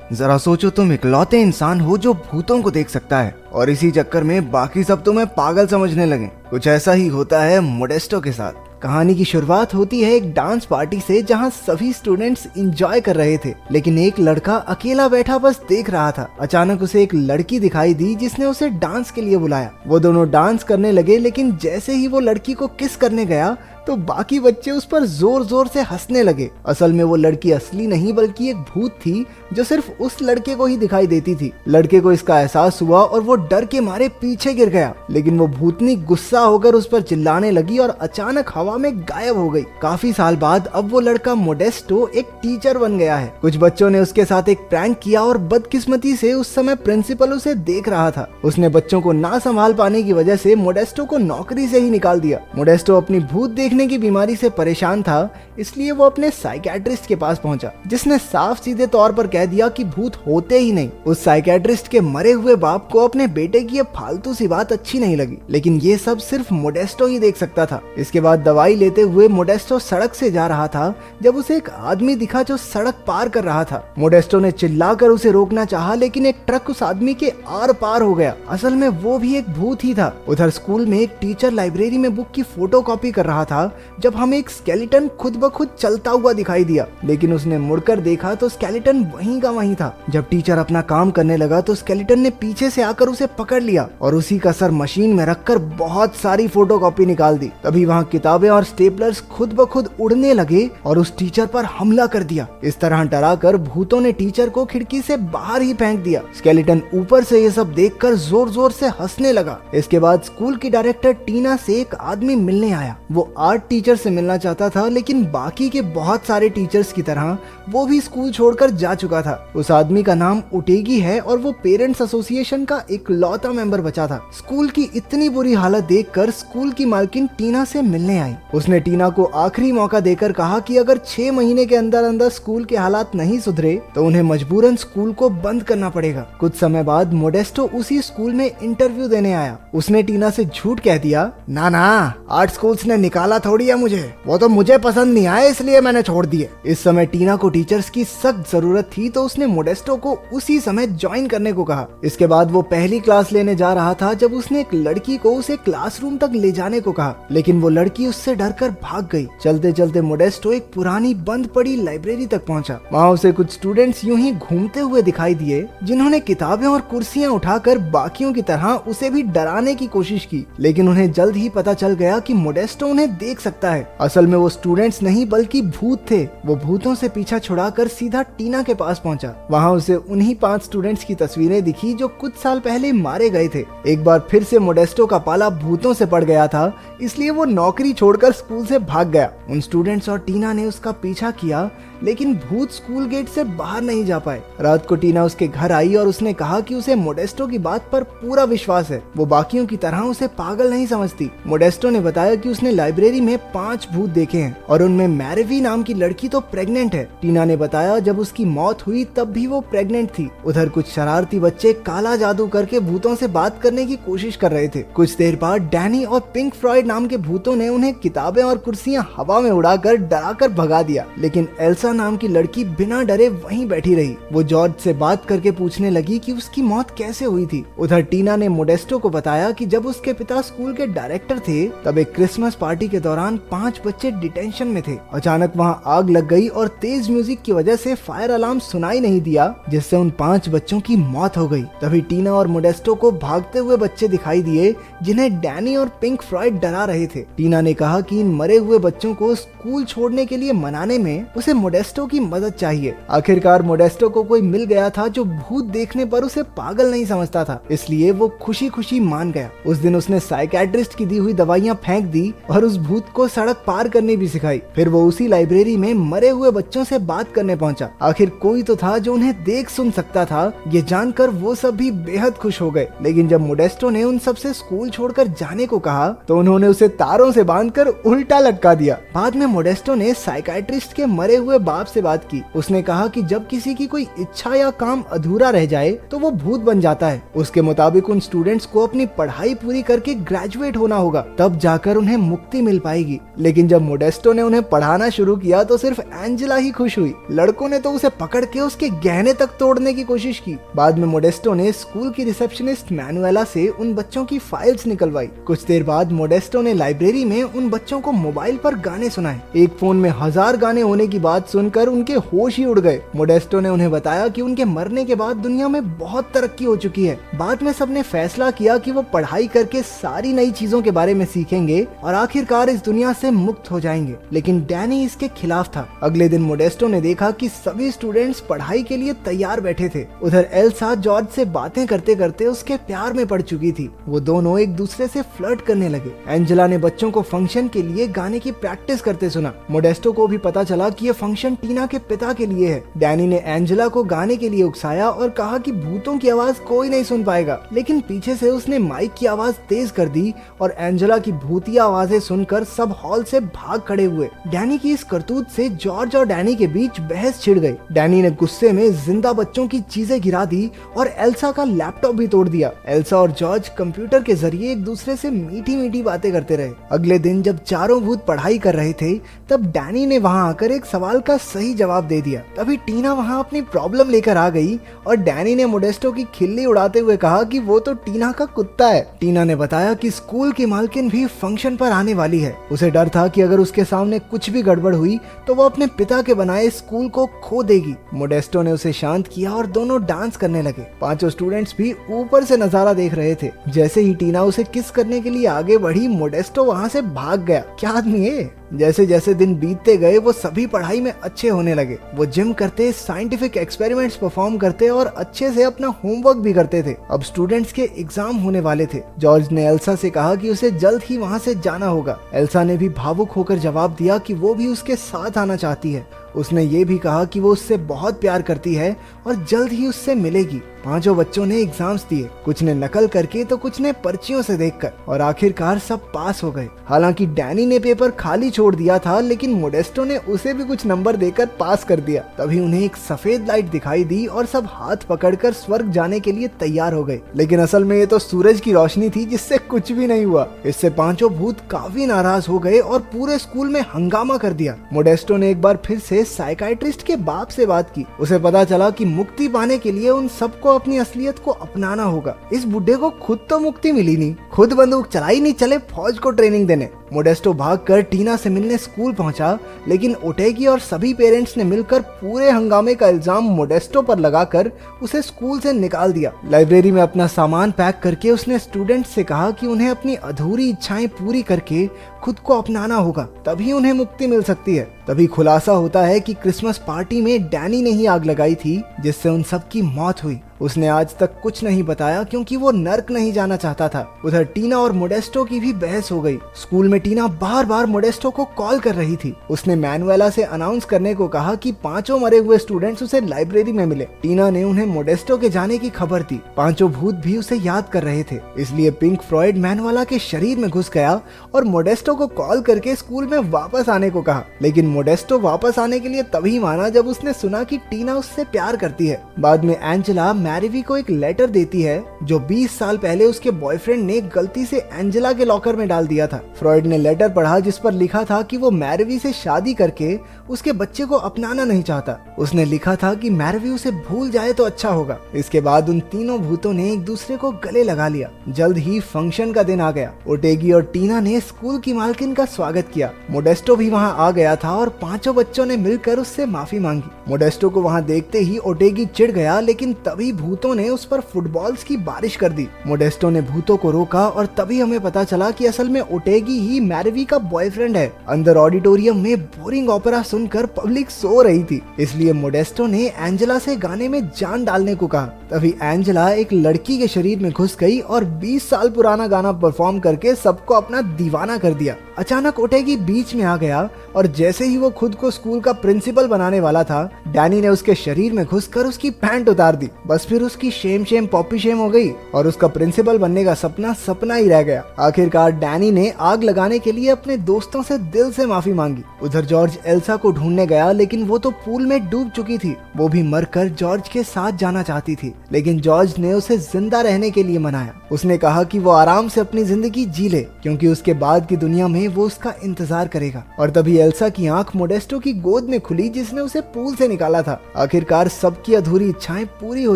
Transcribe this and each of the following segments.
जरा सोचो, तुम इकलौते इंसान हो जो भूतों को देख सकता है और इसी चक्कर में बाकी सब तुम्हें पागल समझने लगे। कुछ ऐसा ही होता है मोडेस्टो के साथ। कहानी की शुरुआत होती है एक डांस पार्टी से जहां सभी स्टूडेंट्स एंजॉय कर रहे थे, लेकिन एक लड़का अकेला बैठा बस देख रहा था। अचानक उसे एक लड़की दिखाई दी जिसने उसे डांस के लिए बुलाया। वो दोनों डांस करने लगे, लेकिन जैसे ही वो लड़की को किस करने गया तो बाकी बच्चे उस पर जोर जोर से हंसने लगे। असल में वो लड़की असली नहीं बल्कि एक भूत थी जो सिर्फ उस लड़के को ही दिखाई देती थी। लड़के को इसका एहसास हुआ और वो डर के मारे पीछे गिर गया, लेकिन वो भूतनी गुस्सा होकर उस पर चिल्लाने लगी और अचानक हवा में गायब हो गई। काफी साल बाद अब वो लड़का मोडेस्टो एक टीचर बन गया है। कुछ बच्चों ने उसके साथ एक प्रैंक किया और बदकिस्मती से उस समय प्रिंसिपल उसे देख रहा था। उसने बच्चों को ना संभाल पाने की वजह से मोडेस्टो को नौकरी से ही निकाल दिया। मोडेस्टो अपनी भूत देखने की बीमारी से परेशान था, इसलिए वो अपने साइकियाट्रिस्ट के पास पहुंचा, जिसने साफ सीधे तौर पर कह दिया कि भूत होते ही नहीं। उस साइकियाट्रिस्ट के मरे हुए बाप को अपने बेटे की ये फालतू सी बात अच्छी नहीं लगी, लेकिन ये सब सिर्फ मोडेस्टो ही देख सकता था। इसके बाद दवाई लेते हुए मोडेस्टो सड़क से जा रहा था जब उसे एक आदमी दिखा जो सड़क पार कर रहा था। मोडेस्टो ने चिल्लाकर उसे रोकना चाहा, लेकिन एक ट्रक उस आदमी के आर पार हो गया। असल में वो भी एक भूत ही था। उधर स्कूल में एक टीचर लाइब्रेरी में बुक की फोटोकॉपी कर रहा था जब हमें एक स्केलेटन खुद ब खुद चलता हुआ दिखाई दिया, लेकिन उसने मुड़कर देखा तो स्केलेटन वहीं का वहीं था। जब टीचर अपना काम करने लगा तो स्केलेटन ने पीछे से आकर उसे पकड़ लिया और उसी का सर मशीन में रखकर बहुत सारी फोटोकॉपी निकाल दी। तभी वहाँ किताबें और स्टेपलर्स खुद ब खुद उड़ने लगे और उस टीचर पर हमला कर दिया। इस तरह डराकर भूतों ने टीचर को खिड़की से बाहर ही फेंक दिया। स्केलेटन ऊपर से ये सब देखकर जोर जोर से हंसने लगा। इसके बाद स्कूल की डायरेक्टर टीना से एक आदमी मिलने आया। वो आर्ट टीचर से मिलना चाहता था, लेकिन बाकी के बहुत सारे टीचर्स की तरह वो भी स्कूल छोड़कर जा चुका था। उस आदमी का नाम उटेगी है और वो पेरेंट्स एसोसिएशन का इकलौता मेंबर बचा था। स्कूल की इतनी बुरी हालत देखकर स्कूल की मालकिन टीना से मिलने आई। उसने टीना को आखिरी मौका देकर कहा कि अगर 6 महीने के अंदर अंदर स्कूल के हालात नहीं सुधरे तो उन्हें मजबूरन स्कूल को बंद करना पड़ेगा। कुछ समय बाद मोडेस्टो उसी स्कूल में इंटरव्यू देने आया। उसने टीना से झूठ कह दिया, ना ना, आर्ट स्कूल्स ने निकाला थोड़ी है मुझे, वो तो मुझे पसंद नहीं आया इसलिए मैंने छोड़ दिए। इस समय टीना को टीचर्स की सख्त जरूरत थी तो उसने मोडेस्टो को उसी समय ज्वाइन करने को कहा। इसके बाद वो पहली क्लास लेने जा रहा था जब उसने एक लड़की को उसे क्लासरूम तक ले जाने को कहा, लेकिन वो लड़की उससे डरकर भाग गई। चलते चलते मोडेस्टो एक पुरानी बंद पड़ी लाइब्रेरी तक पहुंचा। वहाँ उसे कुछ स्टूडेंट्स यूं ही घूमते हुए दिखाई दिए, जिन्होंने किताबें और कुर्सियां उठाकर बाकियों की तरह उसे भी डराने की कोशिश की, लेकिन उन्हें जल्द ही पता चल गया कि मोडेस्टो उन्हें देख सकता है। असल में वो स्टूडेंट्स नहीं बल्कि भूत थे। वो भूतों से पीछा छुड़ाकर सीधा टीना के पास पहुंचा। वहाँ उसे उन्हीं 5 स्टूडेंट्स की तस्वीरें दिखी जो कुछ साल पहले मारे गए थे। एक बार फिर से मोडेस्टो का पाला भूतों से पड़ गया था, इसलिए वो नौकरी छोड़कर स्कूल से भाग गया। उन स्टूडेंट्स और टीना ने उसका पीछा किया, लेकिन भूत स्कूल गेट से बाहर नहीं जा पाए। रात को टीना उसके घर आई और उसने कहा कि उसे मोडेस्टो की बात पर पूरा विश्वास है। वो बाकियों की तरह उसे पागल नहीं समझती। मोडेस्टो ने बताया कि उसने लाइब्रेरी में 5 भूत देखे हैं और उनमें मैरेवी नाम की लड़की तो प्रेग्नेंट है। टीना ने बताया जब उसकी मौत हुई तब भी वो प्रेग्नेंट थी। उधर कुछ शरारती बच्चे काला जादू करके भूतों से बात करने की कोशिश कर रहे थे। कुछ देर बाद डैनी और पिंक फ्लॉयड नाम के भूतों ने उन्हें किताबें और कुर्सियां हवा में उड़ाकर डराकर भगा दिया, लेकिन एल्सा नाम की लड़की बिना डरे वहीं बैठी रही। वो जॉर्ज से बात करके पूछने लगी कि उसकी मौत कैसे हुई थी। उधर टीना ने मोडेस्टो को बताया कि जब उसके पिता स्कूल के डायरेक्टर थे तब एक क्रिसमस पार्टी के दौरान 5 बच्चे डिटेंशन में थे। अचानक वहां आग लग गई और तेज म्यूजिक की वजह से फायर अलार्म सुनाई नहीं दिया, जिससे उन 5 बच्चों की मौत हो गई। तभी टीना और मोडेस्टो को भागते हुए बच्चे दिखाई दिए, जिन्हें डैनी और पिंक फ्लॉयड डरा रहे थे। टीना ने कहा कि इन मरे हुए बच्चों को स्कूल छोड़ने के लिए मनाने में उसे मोडेस्टो की मदद चाहिए। आखिरकार मोडेस्टो को कोई मिल गया था जो भूत देखने पर उसे पागल नहीं समझता था, इसलिए वो खुशी खुशी मान गया। उस दिन उसने साइकियाट्रिस्ट की दी हुई दवाइयां फेंक दी और उस भूत को सड़क पार करनी भी सिखाई। फिर वो उसी लाइब्रेरी में मरे हुए बच्चों से बात करने पहुंचा। आखिर कोई तो था जो उन्हें देख सुन सकता था। ये जानकर वो सब भी बेहद खुश हो गए, लेकिन जब मोडेस्टो ने उन सब से स्कूल छोड़कर जाने को कहा तो उन्होंने उसे तारों से बांधकर उल्टा लटका दिया। बाद में मोडेस्टो ने साइकियाट्रिस्ट के मरे हुए बाप से बात की। उसने कहा कि जब किसी की कोई इच्छा या काम अधूरा रह जाए तो वो भूत बन जाता है। उसके मुताबिक उन स्टूडेंट्स को अपनी पढ़ाई पूरी करके ग्रेजुएट होना होगा, तब जाकर उन्हें मुक्ति मिल पाएगी। लेकिन जब मोडेस्टो ने उन्हें पढ़ाना शुरू किया तो सिर्फ एंजेला ही खुश हुई। लड़कों ने तो उसे पकड़ के उसके गहने तक तोड़ने की कोशिश की। बाद में मोडेस्टो ने स्कूल की रिसेप्शनिस्ट मैनुएला से उन बच्चों की फाइल्स निकलवाई। कुछ देर बाद मोडेस्टो ने लाइब्रेरी में उन बच्चों को मोबाइल पर गाने सुनाए। एक फोन में 1000 गाने होने की बात सुनकर उनके होश ही उड़ गए। मोडेस्टो ने उन्हें बताया कि उनके मरने के बाद दुनिया में बहुत तरक्की हो चुकी है। बाद में सबने फैसला किया कि वो पढ़ाई करके सारी नई चीजों के बारे में सीखेंगे और आखिरकार इस दुनिया से मुक्त हो जाएंगे। लेकिन डैनी इसके खिलाफ था। अगले दिन मोडेस्टो ने देखा कि सभी स्टूडेंट्स पढ़ाई के लिए तैयार बैठे थे। उधर एल्सा जॉर्ज से बातें करते करते उसके प्यार में पड़ चुकी थी। वो दोनों एक दूसरे से फ्लर्ट करने लगे। एंजेला ने बच्चों को फंक्शन के लिए गाने की प्रैक्टिस करते सुना। मोडेस्टो को भी पता चला कि ये फंक्शन टीना के पिता के लिए है। डैनी ने एंजेला को गाने के लिए उकसाया और कहा कि भूतों की आवाज कोई नहीं सुन पाएगा। लेकिन पीछे से उसने माइक की आवाज तेज कर दी और एंजेला की भूतिया आवाजें सुनकर सब हॉल से भाग खड़े हुए। डैनी की इस करतूत से जॉर्ज और डैनी के बीच बहस छिड़ गई। डैनी ने गुस्से में जिंदा बच्चों की चीजें गिरा दी और एल्सा का लैपटॉप भी तोड़ दिया। एल्सा और जॉर्ज कंप्यूटर के जरिए एक दूसरे से मीठी मीठी बातें करते रहे। अगले दिन जब चारों भूत पढ़ाई कर रहे थे तब डैनी ने वहां आकर एक सवाल का सही जवाब दे दिया। तभी टीना वहां अपनी प्रॉब्लम लेकर आ गई और डैनी ने मोडेस्टो की खिल्ली उड़ाते हुए कहा कि वो तो टीना का कुत्ता है। टीना ने बताया कि स्कूल की मालकिन भी फंक्शन पर आने वाली है। उसे डर था कि अगर उसके सामने कुछ भी गड़बड़ हुई तो वो अपने पिता के बनाए स्कूल को खो देगी। मोडेस्टो ने उसे शांत किया और दोनों डांस करने लगे। पांचों स्टूडेंट्स भी ऊपर से नजारा देख रहे थे। जैसे ही टीना उसे किस करने के लिए आगे बढ़ी, मोडेस्टो वहां से भाग गया। क्या आदमी है। जैसे जैसे दिन बीतते गए वो सभी पढ़ाई में अच्छे होने लगे। वो जिम करते, साइंटिफिक एक्सपेरिमेंट्स परफॉर्म करते और अच्छे से अपना होमवर्क भी करते थे। अब स्टूडेंट्स के एग्जाम होने वाले थे। जॉर्ज ने एल्सा से कहा कि उसे जल्द ही वहां से जाना होगा। एल्सा ने भी भावुक होकर जवाब दिया कि वो भी उसके साथ आना चाहती है। उसने ये भी कहा कि वो उससे बहुत प्यार करती है और जल्द ही उससे मिलेगी। पांचों बच्चों ने एग्जाम्स दिए, कुछ ने नकल करके तो कुछ ने पर्चियों से देखकर, और आखिरकार सब पास हो गए। हालांकि डैनी ने पेपर खाली छोड़ दिया था, लेकिन मोडेस्टो ने उसे भी कुछ नंबर देकर पास कर दिया। तभी उन्हें एक सफेद लाइट दिखाई दी और सब हाथ पकड़कर स्वर्ग जाने के लिए तैयार हो गए। लेकिन असल में ये तो सूरज की रोशनी थी जिससे कुछ भी नहीं हुआ। इससे पांचों भूत काफी नाराज हो गए और पूरे स्कूल में हंगामा कर दिया। मोडेस्टो ने एक बार फिर से साइकाइट्रिस्ट के बाप से बात की। उसे पता चला कि मुक्ति पाने के लिए उन सबको अपनी असलियत को अपनाना होगा। इस बुढ़े को खुद तो मुक्ति मिली नहीं, खुद बंदूक चलाई नहीं, चले फौज को ट्रेनिंग देने। मोडेस्टो भागकर टीना से मिलने स्कूल पहुंचा, लेकिन ओटेगी और सभी पेरेंट्स ने मिलकर पूरे हंगामे का इल्जाम मोडेस्टो पर लगाकर उसे स्कूल से निकाल दिया। लाइब्रेरी में अपना सामान पैक करके उसने स्टूडेंट्स से कहा कि उन्हें अपनी अधूरी इच्छाएं पूरी करके खुद को अपनाना होगा, तभी उन्हें मुक्ति मिल सकती है। तभी खुलासा होता है कि क्रिसमस पार्टी में डैनी ने ही आग लगाई थी, जिससे उन सब की मौत हुई। उसने आज तक कुछ नहीं बताया क्योंकि वो नर्क नहीं जाना चाहता था। उधर टीना और मोडेस्टो की भी बहस हो गई। स्कूल में टीना बार बार मोडेस्टो को कॉल कर रही थी। उसने मैनुएला से अनाउंस करने को कहा कि पांचों मरे हुए स्टूडेंट्स उसे लाइब्रेरी में मिले। टीना ने उन्हें मोडेस्टो के जाने की खबर दी। पांचों भूत भी उसे याद कर रहे थे, इसलिए पिंक फ्लॉयड मैनुएला के शरीर में घुस गया और मोडेस्टो को कॉल करके स्कूल में वापस आने को कहा। लेकिन मोडेस्टो वापस आने के लिए तभी माना जब उसने सुना कि टीना उससे प्यार करती है। बाद में एंजेला मैरिवी को एक लेटर देती है जो 20 साल पहले उसके बॉयफ्रेंड ने गलती से एंजेला के लॉकर में डाल दिया था। फ्रॉयड ने लेटर पढ़ा जिस पर लिखा था कि वो मैरिवी से शादी करके उसके बच्चे को अपनाना नहीं चाहता। उसने लिखा था कि मैरिवी उसे भूल जाए तो अच्छा होगा। इसके बाद उन तीनों भूतों ने एक दूसरे को गले लगा लिया। जल्द ही फंक्शन का दिन आ गया। ओटेगी और टीना ने स्कूल की मालकिन का स्वागत किया। मोडेस्टो भी वहां आ गया था और पांचों बच्चों ने मिलकर उससे माफी मांगी। मोडेस्टो को वहां देखते ही ओटेगी चिढ़ गया, लेकिन तभी भूतों ने उस पर फुटबॉल्स की बारिश कर दी। मोडेस्टो ने भूतों को रोका और तभी हमें पता चला कि असल में ओटेगी ही मैरिवी का बॉयफ्रेंड है। अंदर ऑडिटोरियम में बोरिंग ओपेरा सुनकर पब्लिक सो रही थी, इसलिए मोडेस्टो ने एंजेला से गाने में जान डालने को कहा। तभी एंजेला एक लड़की के शरीर में घुस गई और 20 साल पुराना गाना परफॉर्म करके सबको अपना दीवाना कर दिया। अचानक ओटेगी बीच में आ गया और जैसे ही वो खुद को स्कूल का प्रिंसिपल बनाने वाला था, डैनी ने उसके शरीर में घुसकर उसकी पैंट उतार दी। बस फिर उसकी शेम पॉपी शेम हो गई और उसका प्रिंसिपल बनने का सपना सपना ही रह गया। आखिरकार डैनी ने आग लगाने के लिए अपने दोस्तों से दिल से माफी मांगी। उधर जॉर्ज एल्सा को ढूंढने गया, लेकिन वो तो पूल में डूब चुकी थी। वो भी मरकर जॉर्ज के साथ जाना चाहती थी, लेकिन जॉर्ज ने उसे जिंदा रहने के लिए मनाया। उसने कहा कि वो आराम से अपनी जिंदगी जी ले, क्योंकि उसके बाद की दुनिया में वो उसका इंतजार करेगा। और तभी एल्सा की आंख मोडेस्टो की गोद में खुली, जिसने उसे पूल से निकाला था। आखिरकार सबकी अधूरी इच्छाएं पूरी हो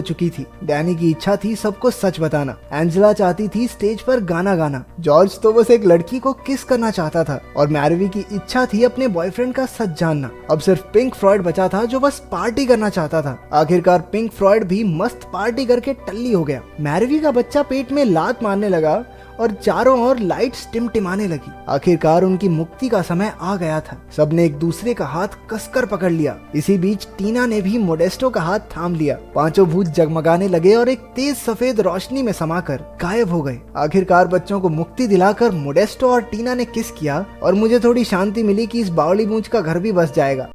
चुकी थी। डैनी की इच्छा थी सबको सच बताना, एंजेला चाहती थी स्टेज पर गाना गाना, जॉर्ज तो बस एक लड़की को किस करना चाहता था, और मैरवी की इच्छा थी अपने बॉयफ्रेंड का सच जानना। अब सिर्फ पिंक फ्लॉयड बचा था जो बस पार्टी करना चाहता था। आखिरकार पिंक फ्लॉयड भी मस्त पार्टी करके टल्ली हो गया। मैरवी का बच्चा पेट में लात मारने लगा और चारों ओर लाइट्स टिमटिमाने लगी। आखिरकार उनकी मुक्ति का समय आ गया था। सबने एक दूसरे का हाथ कसकर पकड़ लिया। इसी बीच टीना ने भी मोडेस्टो का हाथ थाम लिया। पांचों भूत जगमगाने लगे और एक तेज सफेद रोशनी में समाकर गायब हो गए। आखिरकार बच्चों को मुक्ति दिलाकर मोडेस्टो और टीना ने किस किया और मुझे थोड़ी शांति मिली कि इस बावली मूंछ का घर भी बस जाएगा।